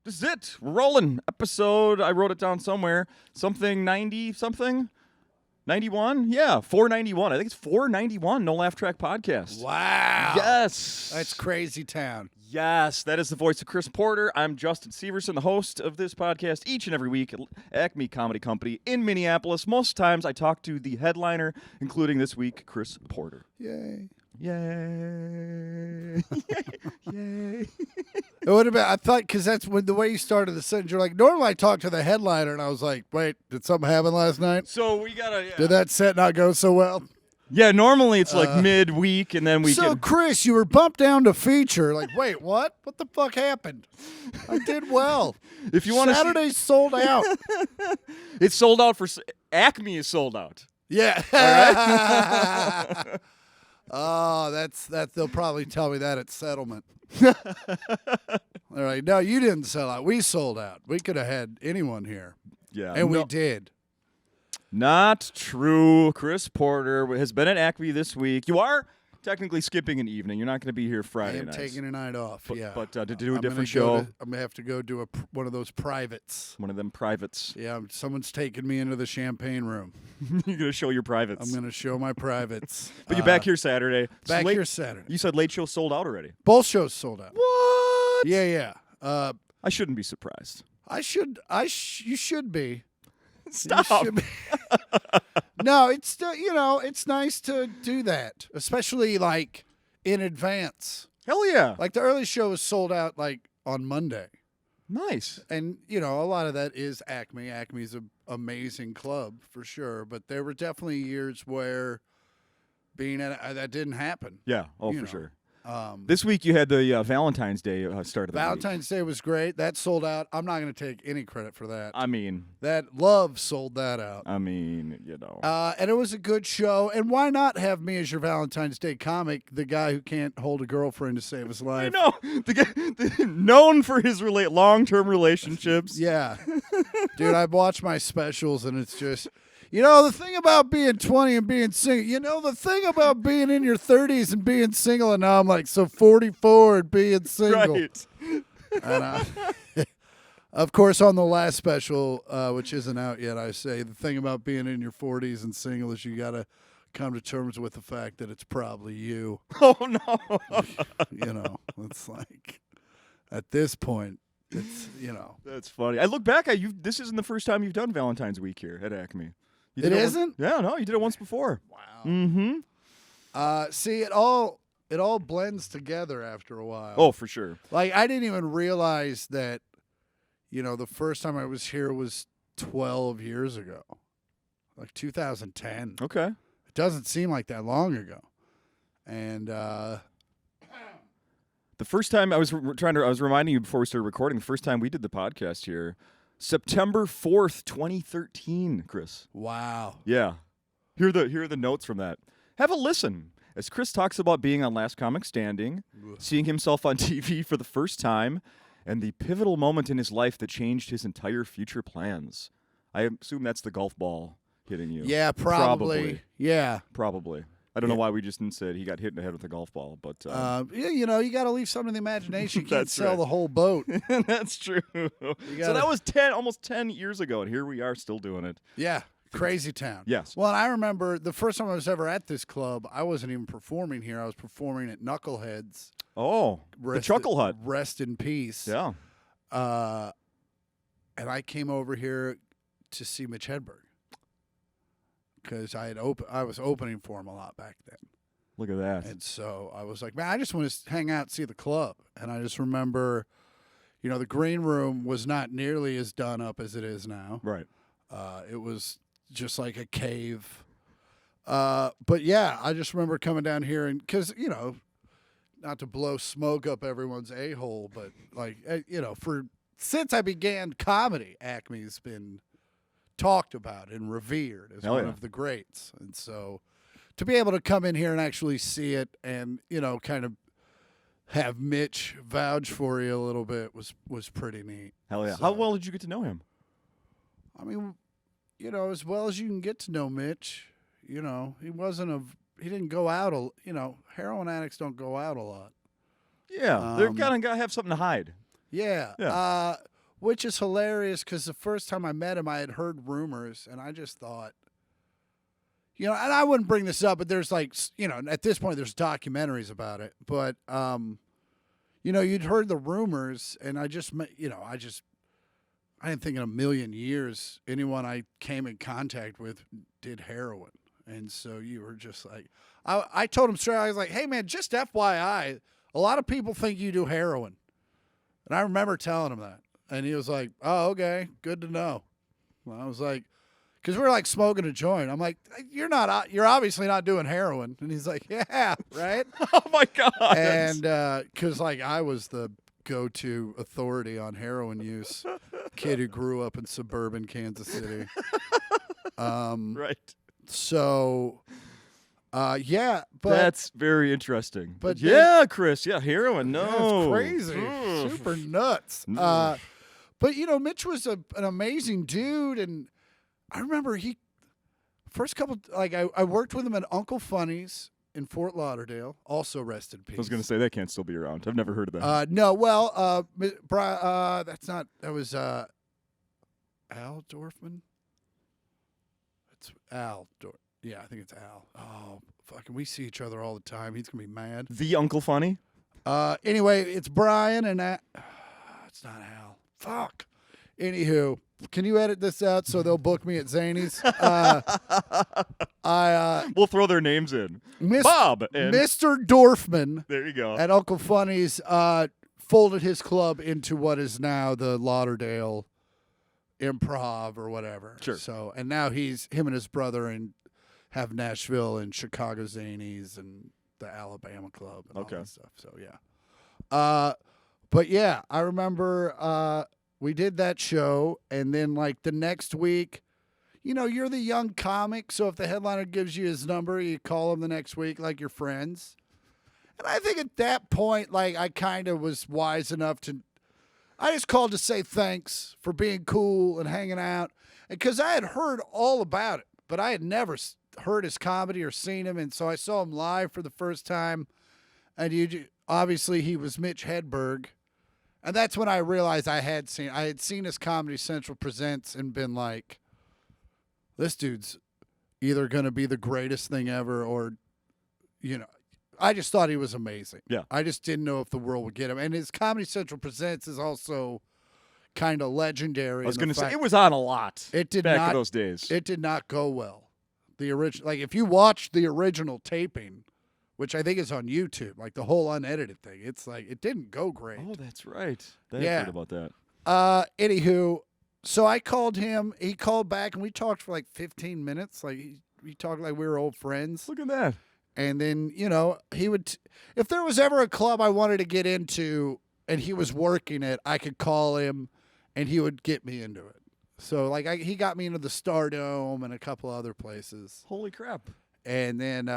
This is it. We're rolling. Episode, I wrote it down somewhere. Something 90 something? 91? Yeah, 491. I think it's 491 No Laugh Track Podcast. Wow. Yes. That's crazy town. Yes, that is the voice of Chris Porter. I'm Justin Severson, the host of this podcast each and every week at Acme Comedy Company in Minneapolis. Most times I talk to the headliner, including this week, Chris Porter. Yay. Yay. Yay. It would have been, I thought, because that's when the way you started the sentence, you're like, normally I talk to the headliner, and I was like, wait, did something happen last night? So we gotta, yeah. Did that set not go so well? Yeah, normally it's like midweek, and then we So, Chris, you were bumped down to feature. Like, wait, what? What the fuck happened? I did well. If you want to Saturday's sold out. It's sold out for Acme is sold out. Yeah. All right. Oh, that's they'll probably tell me that at settlement. All right. No, you didn't sell out. We sold out. We could have had anyone here. Yeah. And we did. Not true. Chris Porter has been at Acme this week. You are technically skipping an evening. You're not going to be here Friday I am nights. taking a night off. But to do a I'm different gonna show. I'm gonna have to go do one of those privates. One of them privates. Yeah, someone's taking me into the champagne room. You're going to show your privates. I'm gonna show my privates. But you're back here Saturday. Back late, here Saturday. You said late show sold out already. Both shows sold out. What? Yeah. I shouldn't be surprised. You should be. Stop. You should be. No, it's still, it's nice to do that, especially like in advance. Hell yeah. Like the early show was sold out like on Monday. Nice. And, a lot of that is Acme. Acme's an amazing club for sure. But there were definitely years where that didn't happen. Yeah. Oh, for sure. This This week you had the Valentine's Day start of the week. Valentine's Day was great. That sold out. I'm not going to take any credit for that. I mean, That Love sold that out. And it was a good show. And why not have me as your Valentine's Day comic, the guy who can't hold a girlfriend to save his life? I know. The guy known for his long-term relationships. Yeah. Dude, I've watched my specials, and it's just, the thing about being 20 and being single, the thing about being in your 30s and being single, and now I'm like, so 44 and being single. Right. And, of course, on the last special, which isn't out yet, I say the thing about being in your 40s and single is you got to come to terms with the fact that it's probably you. Oh, no. It's like, at this point, it's, That's funny. I look back at you. This isn't the first time you've done Valentine's Week here at Acme. You did It isn't? Yeah, no, you did it once before. Wow. Mm-hmm. See, it all blends together after a while. Oh, for sure. Like, I didn't even realize that, the first time I was here was 12 years ago. Like 2010. Okay. It doesn't seem like that long ago. And The first time I was reminding you before we started recording, the first time we did the podcast here, September 4th, 2013, Chris. wow. Yeah. Here are the notes from that. Have a listen as Chris talks about being on Last Comic Standing, seeing himself on TV for the first time, and the pivotal moment in his life that changed his entire future plans. I assume that's the golf ball hitting you. Yeah, probably. Yeah. Probably. I don't know why we just didn't say he got hit in the head with a golf ball, but you got to leave something to the imagination. You can't That's sell right. the whole boat. That's true. So that was almost 10 years ago, and here we are still doing it. Yeah. Crazy town. Yes. Well, and I remember the first time I was ever at this club, I wasn't even performing here. I was performing at Knuckleheads. Oh, the Chuckle Hut. Rest in peace. Yeah. And I came over here to see Mitch Hedberg because I was opening for him a lot back then. Look at that. And so I was like, man, I just want to hang out and see the club. And I just remember, the green room was not nearly as done up as it is now. Right. It was just like a cave. But yeah, I just remember coming down here and because, not to blow smoke up everyone's a-hole, but like, since I began comedy, Acme's been talked about and revered as one of the greats. And so to be able to come in here and actually see it and, kind of have Mitch vouch for you a little bit was pretty neat. Hell yeah. So, How well did you get to know him? I mean, as well as you can get to know Mitch, he didn't go out, heroin addicts don't go out a lot. Yeah. They're going to have something to hide. Yeah. Yeah. Which is hilarious because the first time I met him, I had heard rumors, and I just thought, and I wouldn't bring this up, but there's like, at this point, there's documentaries about it. But, you'd heard the rumors, and I didn't think in a million years anyone I came in contact with did heroin. And so you were just like, I told him straight, I was like, hey, man, just FYI, a lot of people think you do heroin. And I remember telling him that. And he was like, oh, okay, good to know. Well, I was like, because we were like smoking a joint. I'm like, you're obviously not doing heroin. And he's like, yeah, right? Oh, my God. And because like I was the go-to authority on heroin use, kid who grew up in suburban Kansas City. Right. So, yeah, but that's very interesting. But Chris, heroin. No, that's crazy, super nuts. But Mitch was an amazing dude, and I remember first couple I worked with him at Uncle Funny's in Fort Lauderdale, also rest in peace. I was going to say that can't still be around. I've never heard of that. No, well, that was Al Dorfman. It's Al. Yeah, I think it's Al. Oh, fucking, we see each other all the time. He's gonna be mad. The Uncle Funny. Anyway, it's Brian and it's not Al. Fuck. Anywho, can you edit this out so they'll book me at Zany's? We'll throw their names in. Bob and Mr. Dorfman. There you go. At Uncle Funny's folded his club into what is now the Lauderdale Improv or whatever. Sure. So, and now him and his brother have Nashville and Chicago Zanies and the Alabama Club and all that stuff. So yeah. But yeah, I remember we did that show, and then like the next week, you're the young comic, so if the headliner gives you his number, you call him the next week like you're friends. And I think at that point, like I kind of was wise enough I just called to say thanks for being cool and hanging out, because I had heard all about it, but I had never heard his comedy or seen him, and so I saw him live for the first time, and obviously he was Mitch Hedberg, and that's when I realized I had seen his Comedy Central Presents and been like, this dude's either going to be the greatest thing ever or, I just thought he was amazing. Yeah. I just didn't know if the world would get him. And his Comedy Central Presents is also kind of legendary. I was going to say, it was on a lot back in those days. It did not go well. The original, like if you watch the original taping, which I think is on YouTube, like the whole unedited thing, it's like it didn't go great. Oh, that's right. I heard about that. Anywho, so I called him. He called back, and we talked for like 15 minutes. Like we talked like we were old friends. Look at that. And then, he would, if there was ever a club I wanted to get into and he was working it, I could call him and he would get me into it. So, like, he got me into the Stardome and a couple other places. Holy crap. And then,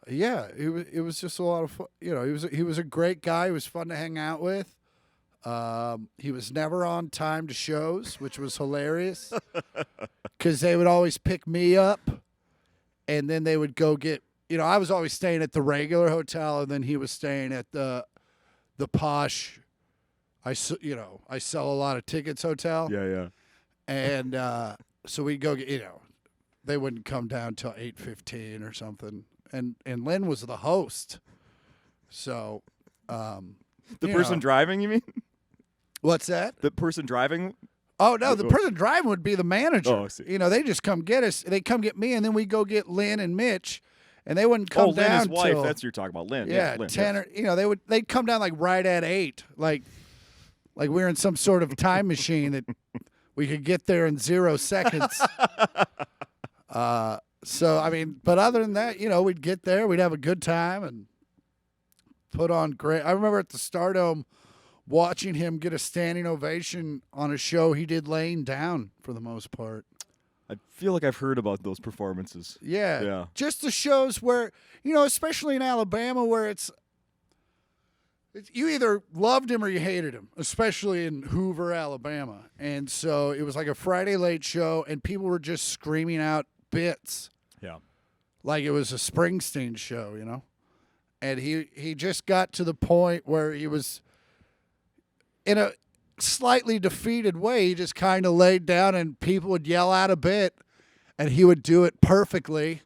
it was just a lot of fun. He was a great guy. He was fun to hang out with. He was never on time to shows, which was hilarious because they would always pick me up. And then they would go get, I was always staying at the regular hotel, and then he was staying at the posh, I sell a lot of tickets hotel. Yeah, yeah. And so we'd go get, they wouldn't come down till 8:15 or something. And Lynn was the host. So, the person driving, you mean? What's that? The person driving? Oh, no, the person driving would be the manager. Oh, I see. They just come get us. They come get me, and then we go get Lynn and Mitch, and they wouldn't come down Lynn, his wife. till, That's what you're talking about, Lynn. Yeah, Lynn, 10 or, they'd come down like right at 8, like we're in some sort of time machine that we could get there in 0 seconds. So, I mean, but other than that, we'd get there, we'd have a good time and put on great. I remember at the Stardome watching him get a standing ovation on a show he did laying down for the most part. I feel like I've heard about those performances. Yeah. Yeah. Just the shows where, especially in Alabama where it's you either loved him or you hated him, especially in Hoover, Alabama. And so it was like a Friday late show and people were just screaming out bits. Yeah. Like it was a Springsteen show, And he just got to the point where he was in a slightly defeated way, he just kind of laid down and people would yell out a bit and he would do it perfectly.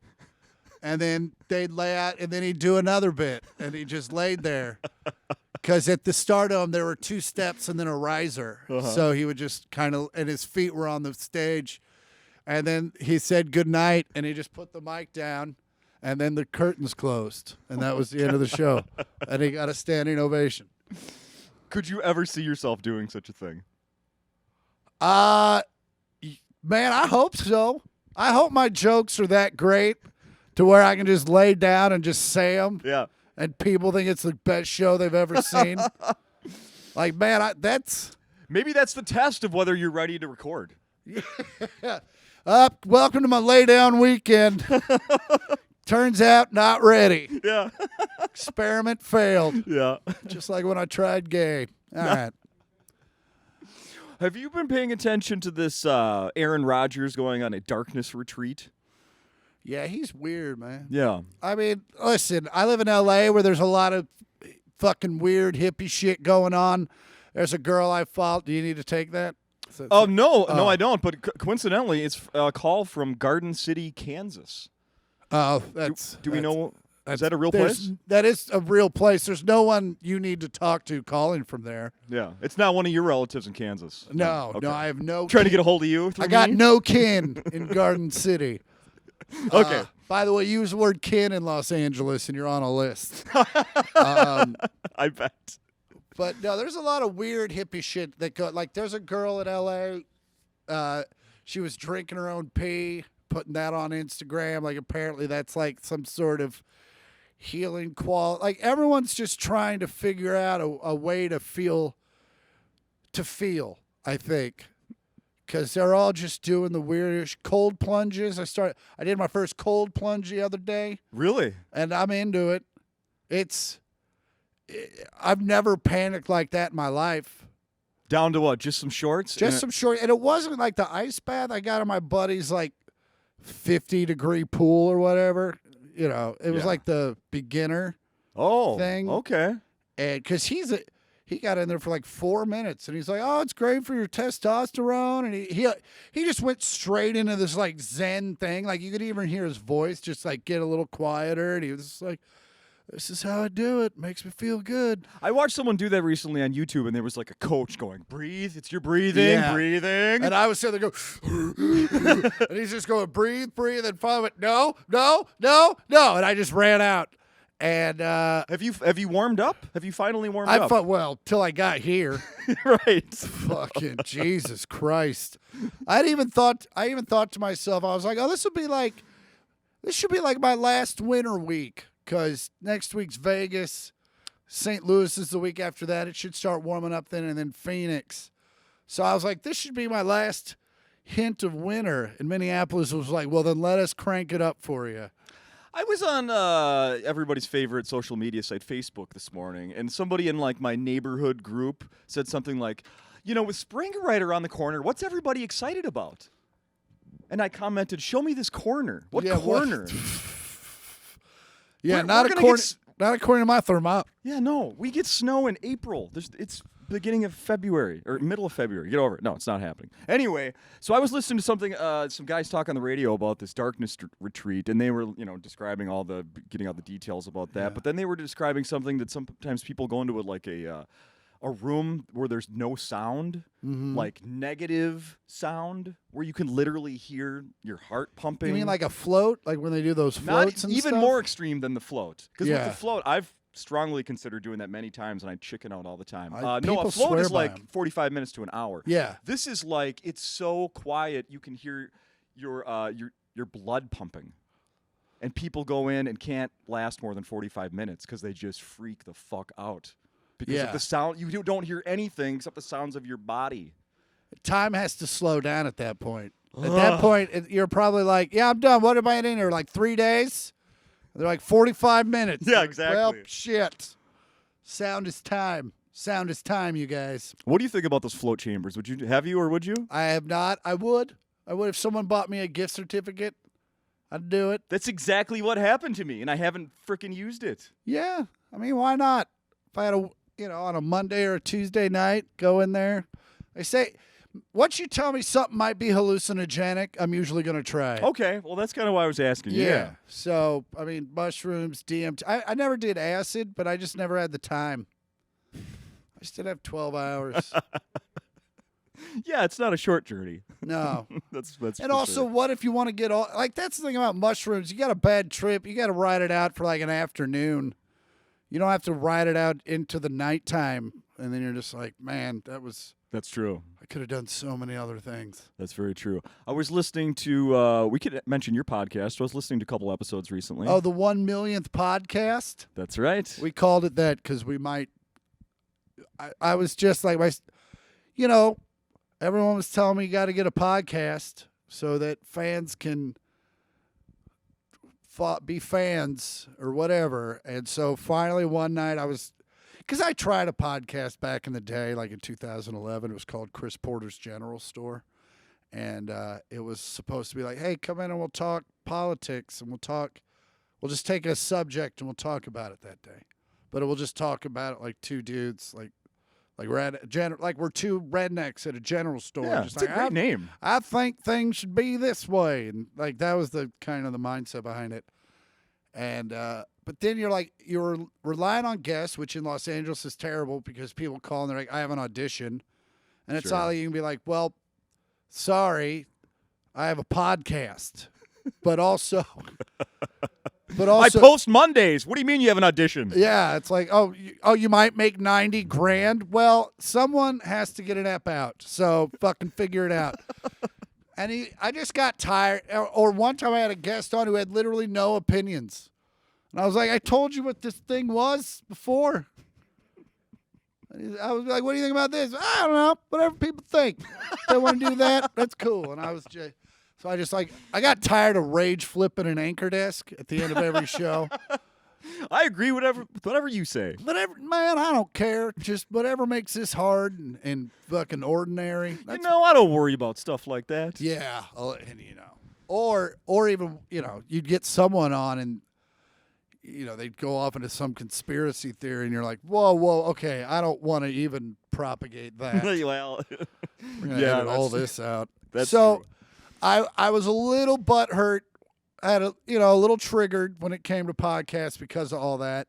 And then they'd lay out and then he'd do another bit and he just laid there. Because at the start of him, there were 2 steps and then a riser. So he would just kind of, and his feet were on the stage. And then he said goodnight and he just put the mic down and then the curtains closed. And that was the end of the show. And he got a standing ovation. Could you ever see yourself doing such a thing? Man, I hope so. I hope my jokes are that great to where I can just lay down and just say them. Yeah. And people think it's the best show they've ever seen. Like, man, maybe that's the test of whether you're ready to record. Welcome to my lay down weekend. Turns out not ready. Yeah. Experiment failed. Yeah. Just like when I tried gay. All right. Have you been paying attention to this Aaron Rodgers going on a darkness retreat? Yeah, he's weird, man. Yeah. I mean, listen, I live in L.A. where there's a lot of fucking weird hippie shit going on. There's a girl I follow. Do you need to take that? No, I don't. But coincidentally, it's a call from Garden City, Kansas. Oh, do we know? Is that a real place? That is a real place. There's no one you need to talk to calling from there. Yeah, it's not one of your relatives in Kansas. No, Okay. no, I have no. Trying to get a hold of you. I got no kin in Garden City. Okay. By the way, use the word kin in Los Angeles, and you're on a list. I bet. But no, there's a lot of weird hippie shit that go. Like, there's a girl in L.A. She was drinking her own pee, putting that on Instagram. Like, apparently that's like some sort of healing quality. Like, everyone's just trying to figure out a way to feel, I think. Because they're all just doing the weirdish cold plunges. I did my first cold plunge the other day. Really? And I'm into it. I've never panicked like that in my life. Down to what? Just some shorts? Just some short. And it wasn't like the ice bath I got in my buddy's like 50-degree pool or whatever. You know, it was like the beginner thing. Okay. And because he got in there for like 4 minutes, and he's like, "Oh, it's great for your testosterone." And he just went straight into this like Zen thing. Like, you could even hear his voice just like get a little quieter, and he was just like, "This is how I do it. Makes me feel good." I watched someone do that recently on YouTube, and there was like a coach going, "Breathe. It's your breathing, breathing." And I was sitting there go, and he's just going, "Breathe, breathe," and finally went, "No, no, no, no," and I just ran out. And have you warmed up? Have you finally warmed up? Till I got here. Right. Fucking Jesus Christ. I even thought to myself, I was like, "Oh, this should be like my last winter week, because next week's Vegas, St. Louis is the week after that. It should start warming up then, and then Phoenix." So I was like, this should be my last hint of winter. And Minneapolis was like, "Well, then let us crank it up for you." I was on everybody's favorite social media site, Facebook, this morning, and somebody in like my neighborhood group said something like, with spring right around the corner, what's everybody excited about? And I commented, "Show me this corner. What corner?" Yeah, not according to my thermop. Yeah, no, we get snow in April. It's beginning of February or middle of February. Get over it. No, it's not happening. Anyway, so I was listening to something, some guys talk on the radio about this darkness retreat, and they were, describing getting all the details about that. Yeah. But then they were describing something that sometimes people go into like a room where there's no sound, like negative sound, where you can literally hear your heart pumping. You mean like a float, like when they do those floats? Not even more extreme than the float, because with the float, I've strongly considered doing that many times, and I chicken out all the time. No, a float is like 45 minutes to an hour. Yeah. This is like, it's so quiet you can hear your blood pumping. And people go in and can't last more than 45 minutes because they just freak the fuck out. Because of the sound, you don't hear anything except the sounds of your body. Time has to slow down at that point. At that point, you're probably like, "Yeah, I'm done. What am I in here? Like 3 days?" They're like 45 minutes. Yeah, exactly. Well, shit. Sound is time. Sound is time, you guys. What do you think about those float chambers? Would you have you or would you? I have not. I would if someone bought me a gift certificate. I'd do it. That's exactly what happened to me, and I haven't freaking used it. Yeah. I mean, why not? on a Monday or a Tuesday night, go in there. They say, once you tell me something might be hallucinogenic, I'm usually going to try it. Okay, well, that's kind of why I was asking. Yeah. So, I mean, mushrooms, DMT. I never did acid, but I just never had the time. I just didn't have 12 hours. Yeah, it's not a short journey. No. That's And also, what if you want to get all, like, that's the thing about mushrooms. You got a bad trip. You got to ride it out for like an afternoon. You don't have to ride it out into the nighttime. And then you're just like, man, That's true. I could have done so many other things. That's very true. I was listening to, we could mention your podcast. I was listening to a couple episodes recently. Oh, the 1 Millionth Podcast? That's right. We called it that because we might, I was just like, everyone was telling me you got to get a podcast so that fans can be fans or whatever. And so finally one night because I tried a podcast back in the day, like in 2011. It was called Chris Porter's General Store. And it was supposed to be like, hey, come in and we'll talk politics and we'll just take a subject and we'll talk about it that day. But we'll just talk about it like two dudes, like we're two rednecks at a general store. Yeah, just it's a great name. I think things should be this way, and like that was the kind of the mindset behind it. And but then you're relying on guests, which in Los Angeles is terrible because people call and they're like, I have an audition, and it's all you can be like, well, sorry, I have a podcast, but also. I post Mondays. What do you mean you have an audition? Yeah, it's like, you might make $90,000. Well, someone has to get an app out, so fucking figure it out. And I just got tired. Or one time I had a guest on who had literally no opinions, and I was like, I told you what this thing was before. I was like, what do you think about this? I don't know. Whatever people think. If they want to do that, that's cool. And I was just. So I got tired of rage flipping an anchor desk at the end of every show. I agree, whatever you say. Whatever, man, I don't care. Just whatever makes this hard and fucking ordinary. I don't worry about stuff like that. Yeah, and or even, you'd get someone on and, they'd go off into some conspiracy theory and you're like, whoa, okay, I don't want to even propagate that. Well, we're going to edit all this out. That's so. True. I was a little butthurt, had a little triggered when it came to podcasts because of all that.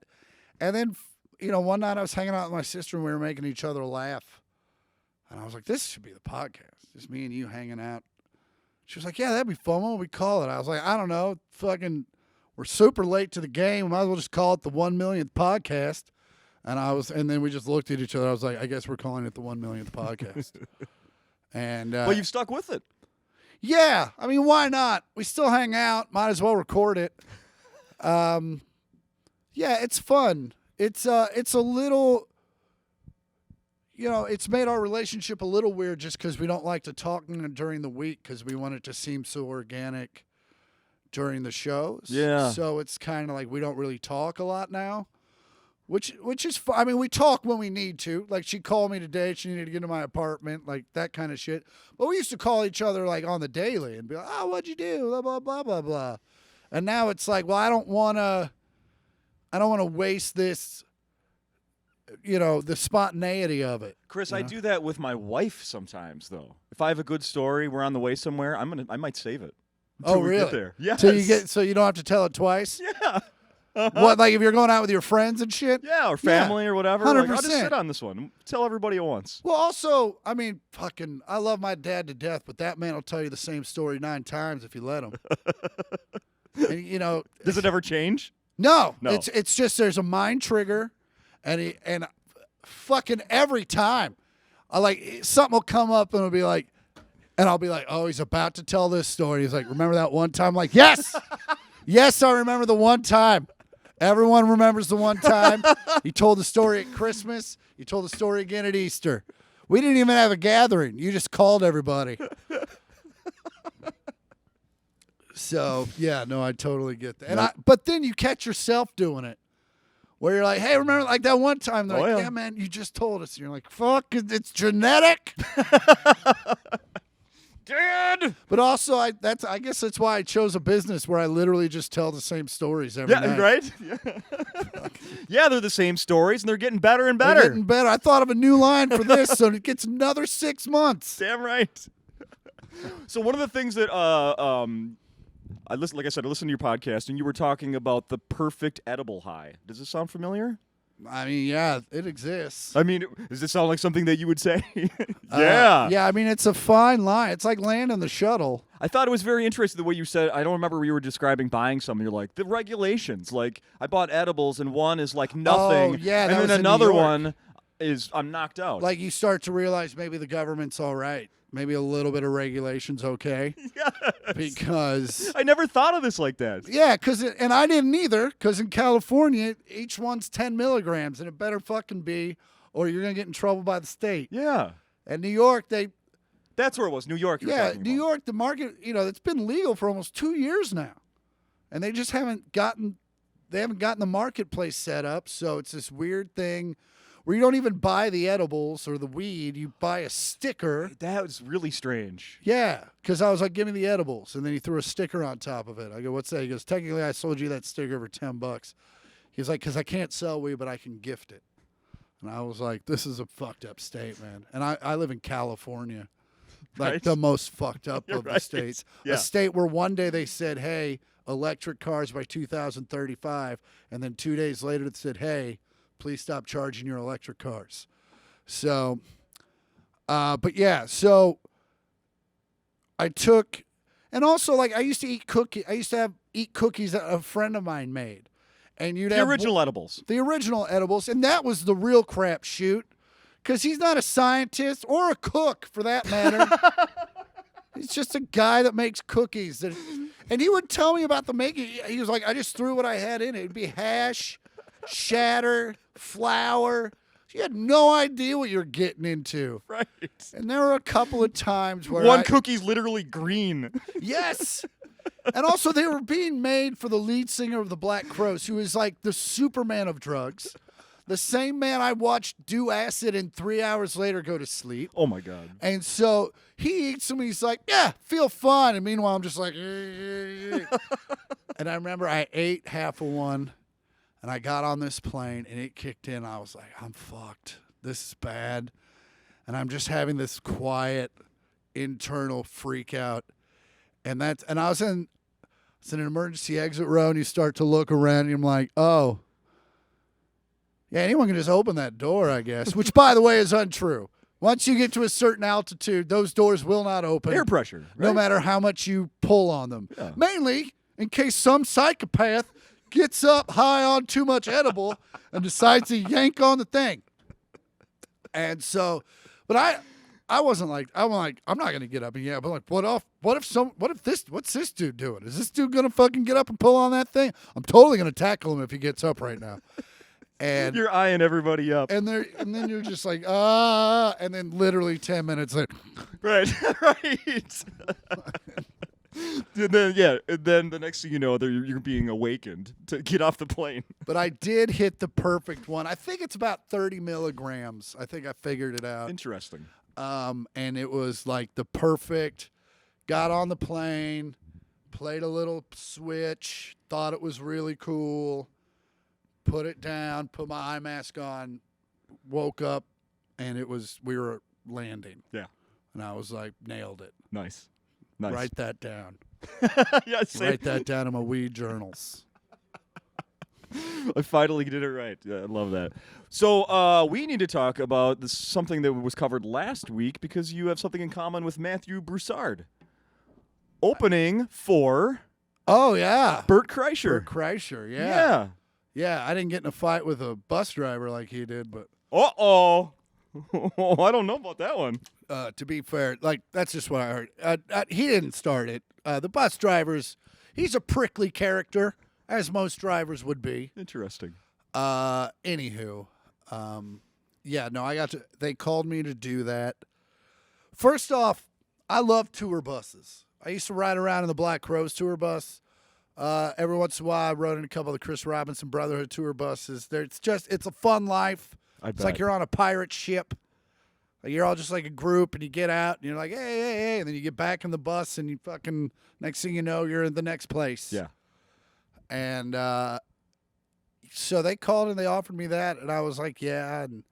And then, one night I was hanging out with my sister and we were making each other laugh. And I was like, this should be the podcast. Just me and you hanging out. She was like, yeah, that'd be fun. What would we call it? I was like, I don't know. We're super late to the game. We might as well just call it the 1 Millionth Podcast. And then we just looked at each other. I was like, I guess we're calling it the 1 Millionth Podcast. And well, you've stuck with it. Yeah, I mean, why not? We still hang out. Might as well record it. Yeah, it's fun. It's a little, it's made our relationship a little weird just because we don't like to talk during the week because we want it to seem so organic during the shows. Yeah. So it's kind of like we don't really talk a lot now. Which is fun. I mean, we talk when we need to. Like, she called me today. She needed to get to my apartment, like that kind of shit. But we used to call each other, like, on the daily and be like, oh, what'd you do? Blah, blah, blah, blah, blah. And now it's like, well, I don't want to waste this, the spontaneity of it. Chris, I do that with my wife sometimes, though. If I have a good story, we're on the way somewhere, I might save it. Oh, really? Get there. Yes. So you don't have to tell it twice? Yeah. What, like if you're going out with your friends and shit? Yeah, or family or whatever. 100%. Like, I'll just sit on this one. Tell everybody at once. Well, also, I mean, I love my dad to death, but that man will tell you the same story 9 times if you let him. And, does it ever change? No. It's just there's a mind trigger, and fucking every time, something will come up and it'll be like, and I'll be like, oh, he's about to tell this story. He's like, remember that one time? I'm like, yes, yes, I remember the one time. Everyone remembers the one time. You told the story at Christmas. You told the story again at Easter. We didn't even have a gathering. You just called everybody. So, yeah, no, I totally get that. But then you catch yourself doing it. Where you're like, hey, remember like that one time? They're like, yeah, man, you just told us. And you're like, fuck, it's genetic. Dad! But also, I guess that's why I chose a business where I literally just tell the same stories every night. Right? Yeah, they're the same stories, and they're getting better and better. They're getting better. I thought of a new line for this, so it gets another 6 months. Damn right. So one of the things that I listen to your podcast, and you were talking about the perfect edible high. Does this sound familiar? I mean, yeah, it exists. I mean, does this sound like something that you would say? Yeah. Yeah, I mean, it's a fine line. It's like landing the shuttle. I thought it was very interesting the way you said, I don't remember where you were describing buying some. You're like, the regulations. Like, I bought edibles, and one is like nothing. Oh, yeah, that and was then in New another York. one is I'm knocked out. Like, you start to realize maybe the government's all right. Maybe a little bit of regulation's okay. Yes. Because... I never thought of this like that. Yeah, and I didn't either, because in California, each one's 10 milligrams, and it better fucking be, or you're going to get in trouble by the state. Yeah. And New York, That's where it was, New York. New York, the market, it's been legal for almost 2 years now. And they just haven't gotten the marketplace set up, so it's this weird thing where you don't even buy the edibles or the weed, you buy a sticker. That was really strange. Yeah, because I was like, give me the edibles. And then he threw a sticker on top of it. I go, what's that? He goes, technically, I sold you that sticker for $10. He's like, because I can't sell weed, but I can gift it. And I was like, this is a fucked up state, man. And I live in California, like Right. the most fucked up of the right. states. Yeah. A state where one day they said, hey, electric cars by 2035. And then 2 days later it said, hey, please stop charging your electric cars. So, but yeah, so I took, and also like I used to eat eat cookies that a friend of mine made, and you'd The have original edibles. the original edibles, and that was the real crap shoot, because he's not a scientist or a cook for that matter. He's just a guy that makes cookies, and he would tell me about the making. He was like, I just threw what I had in it. It'd be hash, shatter, flour. You had no idea what you're getting into. Right. And there were a couple of times where One cookie's literally green. Yes. And also they were being made for the lead singer of the Black Crowes, who is like the Superman of drugs. The same man I watched do acid and 3 hours later go to sleep. Oh, my God. And so he eats them and he's like, yeah, feel fine. And meanwhile, I'm just like, and I remember I ate half of one. And I got on this plane, and it kicked in. I was like, I'm fucked. This is bad. And I'm just having this quiet, internal freak out. And I was in an emergency exit row, and you start to look around, and I'm like, oh. Yeah, anyone can just open that door, I guess. Which, by the way, is untrue. Once you get to a certain altitude, those doors will not open. Air pressure. Right? No matter how much you pull on them. Yeah. Mainly in case some psychopath gets up high on too much edible and decides to yank on the thing. And so, but I wasn't like, I'm not going to get up and yank. But like, what's this dude doing? Is this dude going to fucking get up and pull on that thing? I'm totally going to tackle him if he gets up right now. And You're eyeing everybody up. and then you're just like, and then literally 10 minutes later. Right. Right. And then the next thing you know, you're being awakened to get off the plane. But I did hit the perfect one. I think it's about 30 milligrams. I think I figured it out. Interesting. And it was like the perfect, got on the plane, played a little Switch, thought it was really cool, put it down, put my eye mask on, woke up, and we were landing. Yeah. And I was like, nailed it. Nice. Write that down. Yeah, Write that down in my weed journals. I finally did it right. Yeah, I love that. So we need to talk about something that was covered last week, because you have something in common with Matthew Broussard. Opening for Oh, yeah. Bert Kreischer. Bert Kreischer, yeah. Yeah. Yeah, I didn't get in a fight with a bus driver like he did, but Uh-oh. I don't know about that one. to be fair, like that's just what I heard. He didn't start it. The bus drivers, he's a prickly character, as most drivers would be. Interesting. Anywho, yeah, no, they called me to do that. First off, I love tour buses. I used to ride around in the Black Crowes tour bus. Every once in a while, I rode in a couple of the Chris Robinson Brotherhood tour buses. It's a fun life. I It's like you're on a pirate ship. Like you're all just like a group, and you get out, and you're like, hey, and then you get back in the bus, and you fucking next thing you know, you're in the next place. Yeah. And so they called and they offered me that, and I was like, yeah. And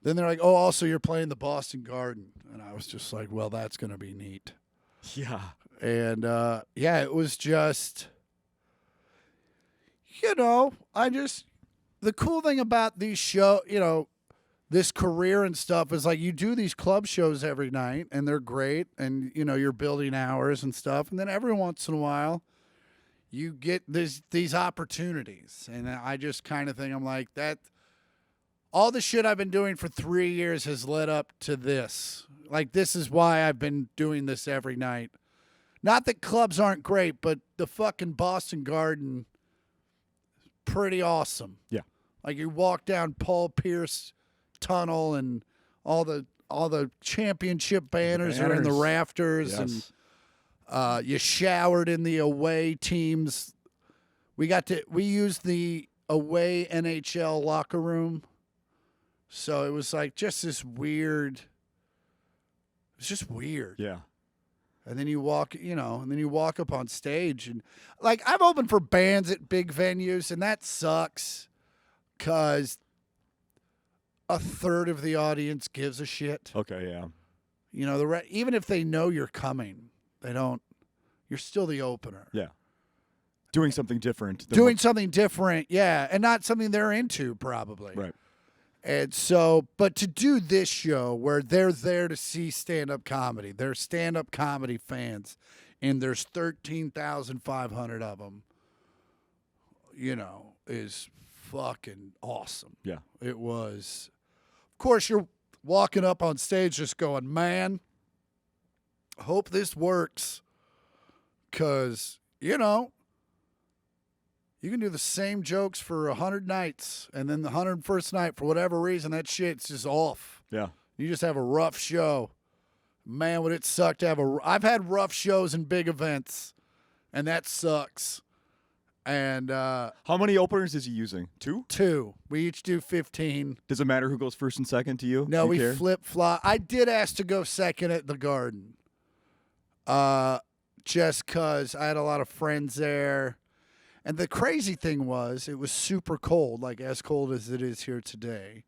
then they're like, oh, also you're playing the Boston Garden, and I was just like, well, that's gonna be neat. Yeah. And yeah, it was just, the cool thing about these this career and stuff is like you do these club shows every night, and they're great, and you're building hours and stuff, and then every once in a while you get these opportunities, and I just kind of think I'm like that. All the shit I've been doing for 3 years has led up to this. Like this is why I've been doing this every night. Not that clubs aren't great, but the fucking Boston Garden, pretty awesome. Yeah. Like you walk down Paul Pierce Tunnel, and all the championship banners are in the rafters, yes. and you showered in the away teams. We used the away NHL locker room, so it was like just this weird. It's just weird. Yeah. And then you walk up on stage, and like I've opened for bands at big venues, and that sucks because a third of the audience gives a shit. Okay, yeah. Even if they know you're coming, they don't. You're still the opener. Yeah. Doing something different. Something different, yeah, and not something they're into probably. Right. And so, but to do this show where they're there to see stand-up comedy, they're stand-up comedy fans, and there's 13,500 of them, is fucking awesome. Yeah. It was. Of course, you're walking up on stage just going, man, I hope this works, because, you can do the same jokes for 100 nights, and then the 101st night, for whatever reason, that shit's just off. Yeah. You just have a rough show. Man, would it suck to have I've had rough shows in big events, and that sucks. And how many openers is he using? 2? 2. We each do 15. Does it matter who goes first and second to you? No, you we care? flip-flop. I did ask to go second at the Garden. Just because I had a lot of friends there. And the crazy thing was, it was super cold, like as cold as it is here today.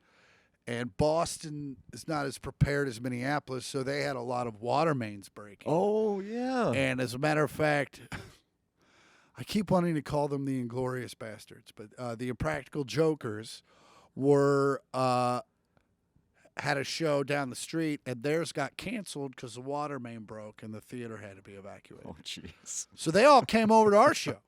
And Boston is not as prepared as Minneapolis, so they had a lot of water mains breaking. Oh, yeah. And as a matter of fact, I keep wanting to call them the Inglorious Bastards, but the Impractical Jokers were had a show down the street, and theirs got canceled because the water main broke and the theater had to be evacuated. Oh, jeez. So they all came over to our show.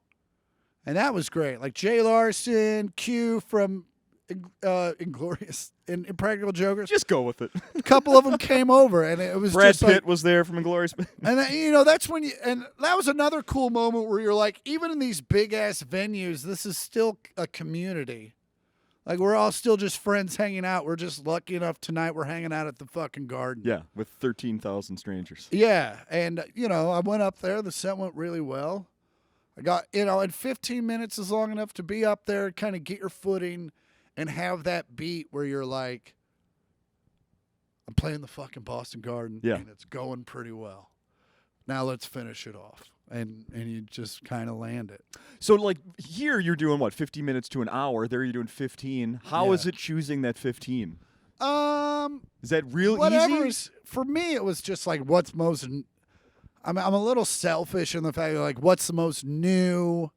And that was great. Like Jay Larson, Q from Inglorious and Impractical Jokers. Just go with it. A couple of them came over, and it was Brad just Pitt like, was there from Inglorious. and that's when and that was another cool moment where you're like, even in these big ass venues, this is still a community. Like we're all still just friends hanging out. We're just lucky enough tonight we're hanging out at the fucking Garden. Yeah, with 13,000 strangers. Yeah, and I went up there. The set went really well. I got, and 15 minutes is long enough to be up there, kind of get your footing, and have that beat where you're like, I'm playing the fucking Boston Garden, yeah, and it's going pretty well. Now let's finish it off. And you just kind of land it. So, like, here you're doing, what, 50 minutes to an hour. There you're doing 15. How is it choosing that 15? Is that real easy? For me, it was just like what's most... I'm a little selfish in the fact that, like, what's the most new,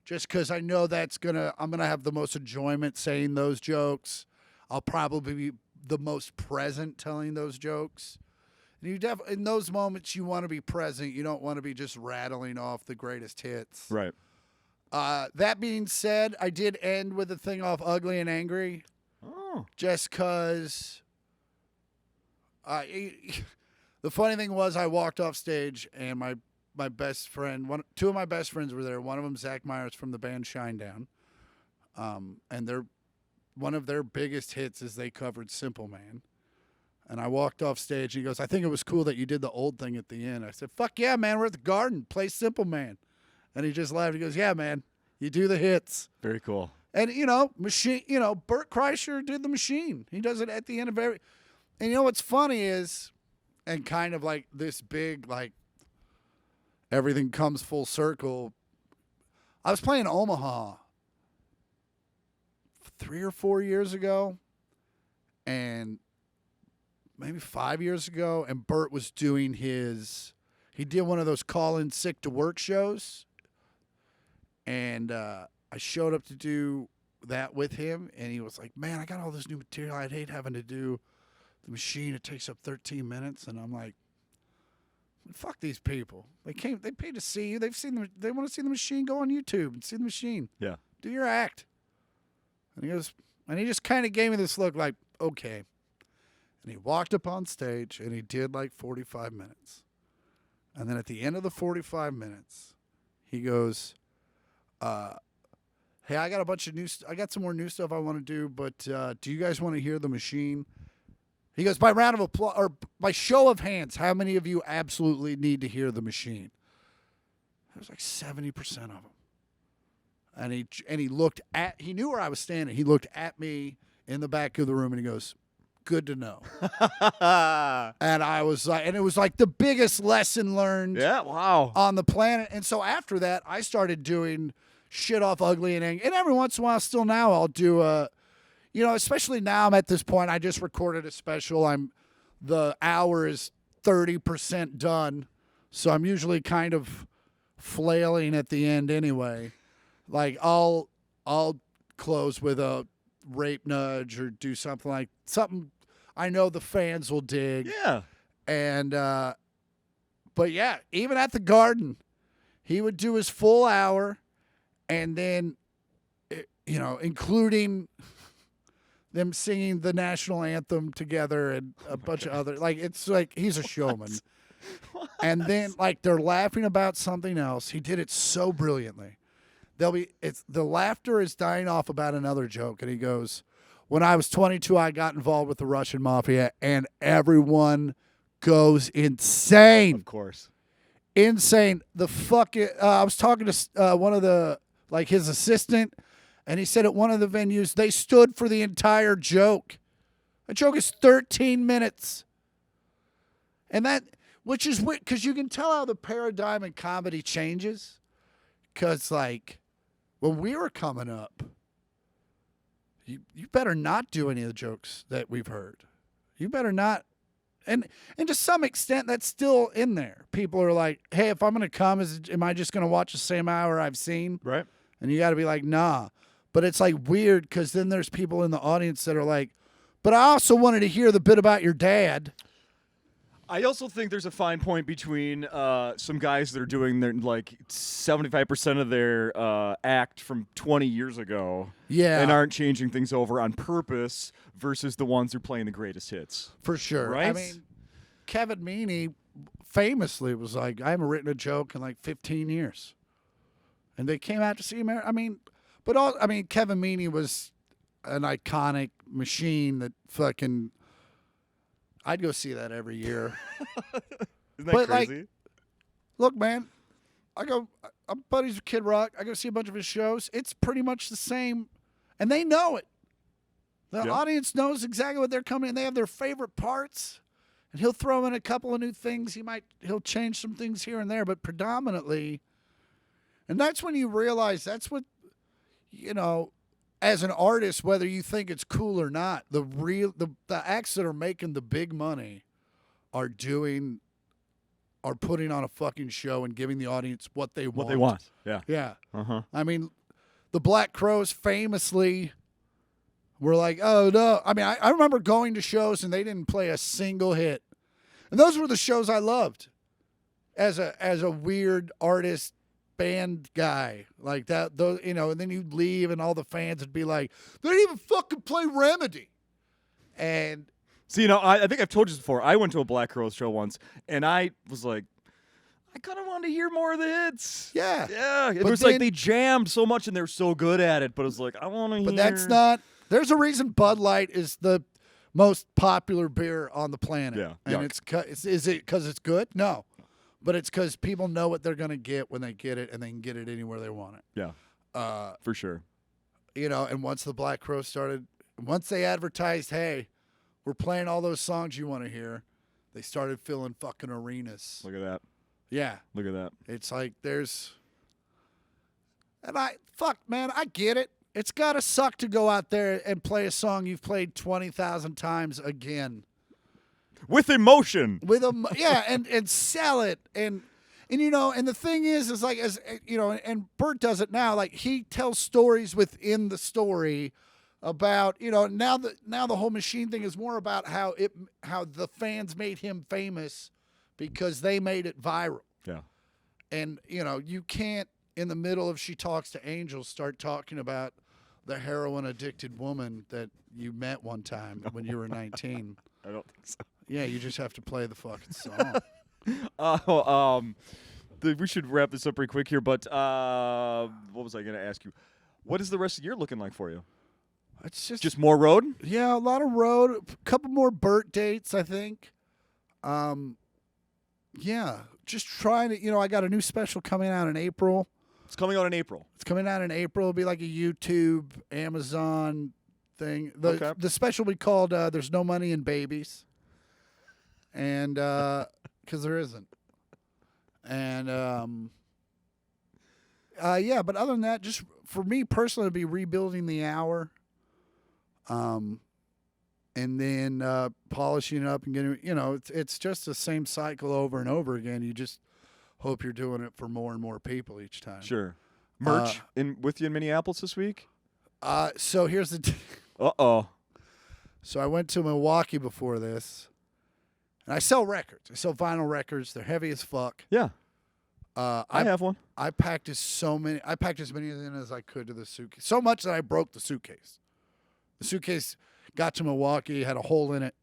just because I know I'm gonna have the most enjoyment saying those jokes. I'll probably be the most present telling those jokes. And in those moments, you want to be present. You don't want to be just rattling off the greatest hits. Right. That being said, I did end with a thing off Ugly and Angry. Oh. Just because... The funny thing was, I walked off stage, and my best friend, two of my best friends were there. One of them, Zach Myers from the band Shinedown, and one of their biggest hits is they covered Simple Man. And I walked off stage, and he goes, "I think it was cool that you did the old thing at the end." I said, "Fuck yeah, man! We're at the Garden. Play Simple Man." And he just laughed. He goes, "Yeah, man, you do the hits." Very cool. And Bert Kreischer did the Machine. He does it at the end of every. And you know what's funny is, and kind of like this big, like, everything comes full circle. I was playing Omaha 3 or 4 years ago, and maybe 5 years ago, and Bert was doing he did one of those call-in sick to work shows, and I showed up to do that with him, and he was like, man, I got all this new material. I'd hate having to do the machine. It takes up 13 minutes, and I'm like, fuck these people. They paid to see you. They want to see the machine. Go on YouTube and see the machine. Yeah. Do your act. And he just kind of gave me this look like, okay. And he walked up on stage and he did like 45 minutes. And then at the end of the 45 minutes, he goes, hey, I got some more new stuff I want to do, but do you guys want to hear the machine? He goes, by round of applause, or by show of hands, how many of you absolutely need to hear the machine? It was like 70% of them. And he looked he knew where I was standing. He looked at me in the back of the room and he goes, good to know. And I was like, and it was like the biggest lesson learned on the planet. And so after that, I started doing shit off Ugly and Angry. And every once in a while, still now, I'll do especially now I'm at this point, I just recorded a special. The hour is 30% done. So I'm usually kind of flailing at the end anyway. Like I'll close with a rape nudge or do something I know the fans will dig. Yeah. And but yeah, even at the Garden, he would do his full hour, and then including them singing the national anthem together and a bunch of other, like, it's like he's a showman. What? And then like they're laughing about something else. He did it so brilliantly. The laughter is dying off about another joke, and he goes, when I was 22, I got involved with the Russian mafia, and everyone goes insane. Of course. Insane. I was talking to one of his assistant, and he said at one of the venues, they stood for the entire joke. The joke is 13 minutes. And which is weird, because you can tell how the paradigm in comedy changes. Because, like, when we were coming up, you better not do any of the jokes that we've heard. You better not. And to some extent, that's still in there. People are like, hey, if I'm going to come, am I just going to watch the same hour I've seen? Right. And you got to be like, nah. But it's like weird, because then there's people in the audience that are like, but I also wanted to hear the bit about your dad. I also think there's a fine point between some guys that are doing their 75% of their act from 20 years ago, and aren't changing things over on purpose, versus the ones who are playing the greatest hits. For sure, right? I mean, Kevin Meaney famously was like, I haven't written a joke in like 15 years, and they came out to see him. I mean, Kevin Meaney was an iconic machine that fucking. I'd go see that every year. Isn't that crazy? Like, look, man, I'm buddies with Kid Rock. I go see a bunch of his shows. It's pretty much the same, and they know it. The audience knows exactly what they're coming in. They have their favorite parts, and he'll throw in a couple of new things. He'll change some things here and there, but predominantly, and that's when you realize that's what, as an artist, whether you think it's cool or not, the acts that are making the big money are putting on a fucking show and giving the audience what they want. What they want. Yeah. Yeah. Uh-huh. I mean, the Black Crowes famously were like, oh no. I mean, I remember going to shows and they didn't play a single hit. And those were the shows I loved as a weird artist band guy like that, and then you'd leave and all the fans would be like, they didn't even fucking play Remedy. And see, I think I've told you this before. I went to a Black Crowes show once, and I was like, I kind of wanted to hear more of the hits. Yeah. It was like they jammed so much and they're so good at it, but it was like, I want to hear. But that's not. There's a reason Bud Light is the most popular beer on the planet. Yeah. And is it because it's good? No. But it's because people know what they're going to get when they get it, and they can get it anywhere they want it. Yeah, for sure. And once the Black Crowes started, once they advertised, hey, we're playing all those songs you want to hear. They started filling fucking arenas. Look at that. Yeah. Look at that. It's like there's... And man, I get it. It's got to suck to go out there and play a song you've played 20,000 times again. With emotion. And sell it. And and the thing is like, as and Bert does it now, like he tells stories within the story about, now the whole machine thing is more about how the fans made him famous because they made it viral. Yeah. And, you can't, in the middle of She Talks to Angels, start talking about the heroin-addicted woman that you met one time when you were 19. I don't think so. Yeah, you just have to play the fucking song. We should wrap this up pretty quick here, but what was I going to ask you? What is the rest of the year looking like for you? It's just more road? Yeah, a lot of road. A couple more Bert dates, I think. Yeah, just trying to, I got a new special coming out in April. It's coming out in April. It'll be like a YouTube, Amazon thing. The special will be called There's No Money in Babies. And because there isn't. And but other than that, just for me personally, it'd be rebuilding the hour. And then polishing it up and getting, it's just the same cycle over and over again. You just hope you're doing it for more and more people each time. Sure. Merch with you in Minneapolis this week? So here's the Uh-oh. So I went to Milwaukee before this, and I sell records. I sell vinyl records. They're heavy as fuck. Yeah. I have one. I packed as many in as I could to the suitcase. So much that I broke the suitcase. The suitcase got to Milwaukee, had a hole in it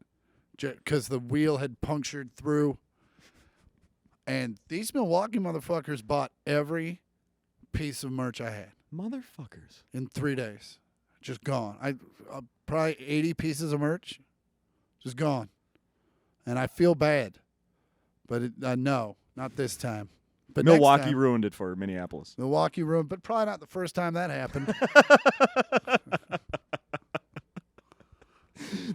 because the wheel had punctured through. And these Milwaukee motherfuckers bought every piece of merch I had. Motherfuckers. In 3 days. Just gone. I probably 80 pieces of merch. Just gone. And I feel bad. But no, not this time. But Milwaukee ruined it for Minneapolis. Milwaukee ruined, but probably not the first time that happened.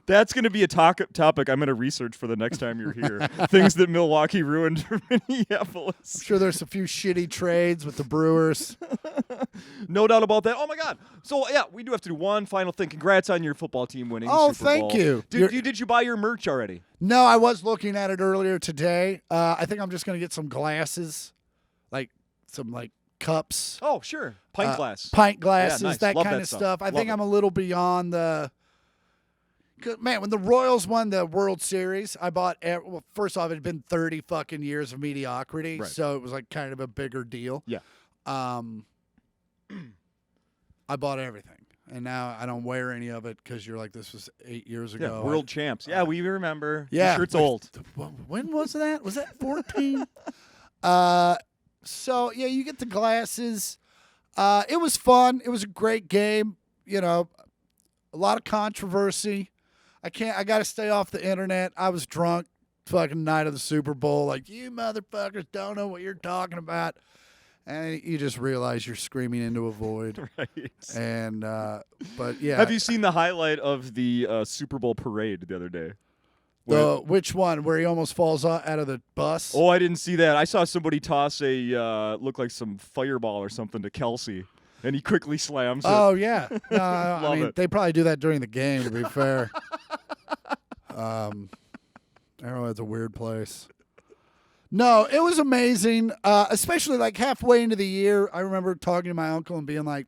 That's going to be a topic I'm going to research for the next time you're here. Things that Milwaukee ruined for Minneapolis. I'm sure there's a few shitty trades with the Brewers. No doubt about that. Oh, my God. So, yeah, we do have to do one final thing. Congrats on your football team winning Oh, Super Bowl. thank you. Did you buy your merch already? No, I was looking at it earlier today. I think I'm just going to get some glasses, like some cups. Oh, sure. Pint glasses, yeah, nice. That Love kind that of stuff. I think I'm a little beyond the... Man, when the Royals won the World Series, I bought... Well, first off, it had been 30 fucking years of mediocrity, right. So it was like kind of a bigger deal. Yeah. I bought everything, and now I don't wear any of it because you're like, this was 8 years ago. Yeah, world champs. Yeah, we remember. Yeah. Your shirt's old. When was that? Was that 14? So, yeah, you get the glasses. It was fun. It was a great game. A lot of controversy. I got to stay off the internet. I was drunk fucking night of the Super Bowl. Like, you motherfuckers don't know what you're talking about. And you just realize you're screaming into a void. Right. And, but yeah. Have you seen the highlight of the Super Bowl parade the other day? Which one? Where he almost falls out of the bus? Oh, I didn't see that. I saw somebody toss look like some fireball or something to Kelsey, and he quickly slams it. Oh, yeah. No, I mean, it. they probably do that during the game, to be fair. Arrowhead's a weird place. No, it was amazing, especially like halfway into the year. I remember talking to my uncle and being like,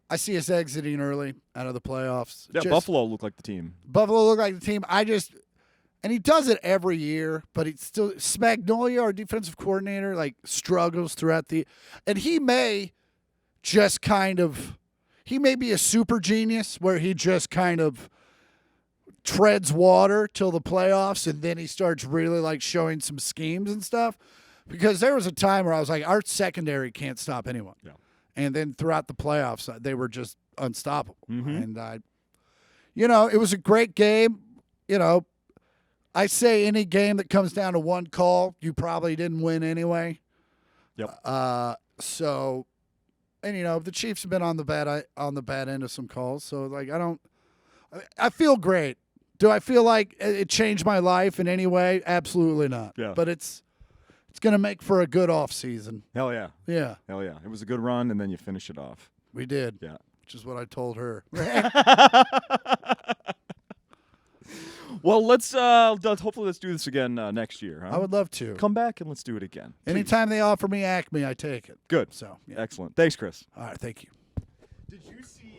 I see us exiting early out of the playoffs. Yeah, Buffalo looked like the team. Buffalo looked like the team. And he does it every year, but it's still Spagnolia, our defensive coordinator, struggles throughout and he may just he may be a super genius where he just kind of treads water till the playoffs, and then he starts really showing some schemes and stuff. Because there was a time where I was like, our secondary can't stop anyone. Yeah. And then throughout the playoffs, they were just unstoppable. Mm-hmm. And it was a great game. I say any game that comes down to one call, you probably didn't win anyway. Yep. So, and the Chiefs have been on the bad end of some calls. So I feel great. Do I feel like it changed my life in any way? Absolutely not. Yeah. But it's going to make for a good off season. Hell yeah. Yeah, Hell yeah. It was a good run, and then you finish it off. we did. Yeah. Which is what I told her. Well, hopefully let's do this again next year. Huh? I would love to. Come back and let's do it again. Please. Anytime they offer me Acme, I take it. Good. So, yeah. Excellent. Thanks, Chris. All right, thank you. Did you see